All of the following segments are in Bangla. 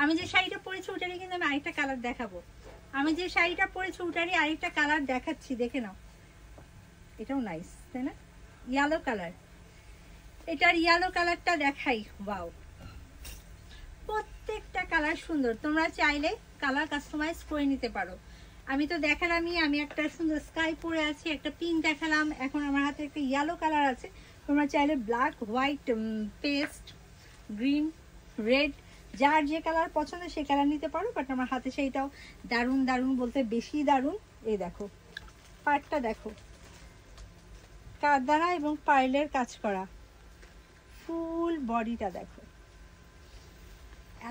আমি যে শাড়িটা পরেছি ওটারই কিন্তু আমি আরেকটা কালার দেখাবো। আমি যে শাড়িটা পরেছি ওটারই আরেকটা কালার দেখাচ্ছি, দেখে নাও। এটাও নাইস, তাই না? ইয়েলো কালার, এটার ইয়েলো কালারটা দেখাই। ওয়াও, প্রত্যেকটা কালার সুন্দর। তোমরা চাইলে কালার কাস্টমাইজ করে নিতে পারো। আমি তো দেখালামই, আমি একটা সুন্দর স্কাই পরে আছি, একটা পিঙ্ক দেখালাম, এখন আমার হাতে একটা ইয়েলো কালার আছে। তোমরা চাইলে black, white, paste, green, red, যার যে কালার পছন্দ সেই কালার নিতে পারো। বাট আমার হাতে সেইটাও দারুণ, দারুণ বলতে বেশি দারুণ। এই দেখো পাড়টা, দেখো কারদানা এবং পার্লের কাজ করা, ফুল বডিটা দেখো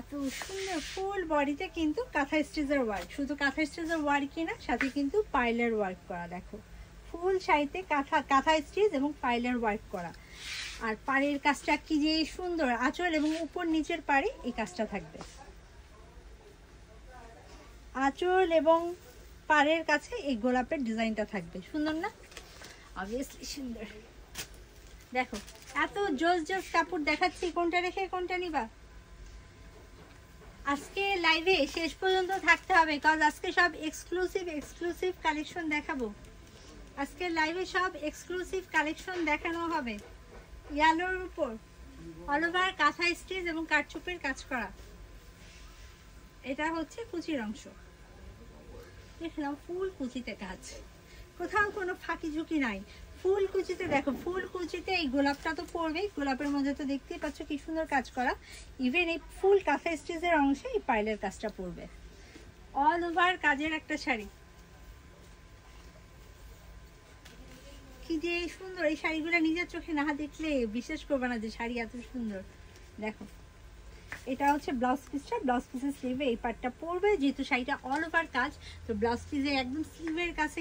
এত সুন্দর। ফুল বডিতে কিন্তু কাঁথা স্টিচের ওয়ার্ক, শুধু কাঁথা স্টিচের ওয়ার্কই না, সাথে কিন্তু পার্লের ওয়ার্ক করা। দেখো ফুল শাড়িতে কাঁথা স্টিচ এবং পার্লের ওয়ার্ক করা। আর পাড়ের কাজটা কি যে সুন্দর, আঁচল এবং উপর নিচের পাড়ে এই কাজটা থাকবে। আঁচল এবং পাড়ের কাছে এই গোলাপের ডিজাইনটা থাকবে, সুন্দর না? অবভিয়াসলি সুন্দর। দেখো এত জোস জোস কাপড় দেখাচ্ছি, কোনটা রেখে কোনটা নিবা? আজকে লাইভে শেষ পর্যন্ত থাকতে হবে, কারণ আজকে সব এক্সক্লুসিভ কালেকশন দেখাবো। আজকে লাইভে সব এক্সক্লুসিভ কালেকশন দেখানো হবে। ইয়েলোর উপর অল ওভার কাঁথা স্টিচ এবং কারচুপির কাজ করা। এটা হচ্ছে কুচির অংশ, দেখলাম ফুল কুচিতে কাজ, কোথাও কোনো ফাঁকি ঝুঁকি নাই। ফুল কুচিতে দেখো, ফুল কুচিতে এই গোলাপটা তো পড়বেই, গোলাপের মধ্যে তো দেখতেই পাচ্ছ কি সুন্দর কাজ করা। ইভেন এই ফুল কাঁথা স্টিচের অংশে এই পার্লের কাজটা পড়বে। অল ওভার কাজের একটা শাড়ি, কি যে সুন্দর। এই শাড়িগুলো নিজের চোখে না দেখলে বিশ্বাস করবে না যে শাড়ি এত সুন্দর। দেখো এটা হচ্ছে ব্লাউজ পিসটা, ব্লাউজ পিসের স্লিভে এই পার্টটা পড়বে, যেহেতু শাড়িটা অল ওভার কাজ, তো ব্লাউজ পিসে একদম স্লিভের কাছে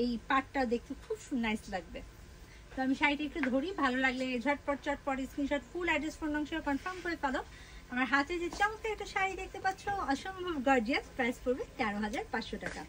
এই পার্টটা দেখতে খুব নাইস লাগবে। তো আমি শাড়িটা একটু ধরি, ভালো লাগলে ঝটপট স্ক্রিনশট, ফুল অ্যাড্রেস, ফোন নম্বর কনফার্ম করে ফেলো। আমার হাতে যে চমৎকার একটা শাড়ি দেখতে পাচ্ছ, অসম্ভব গর্জিয়াস, প্রাইস পড়বে 13,500 টাকা।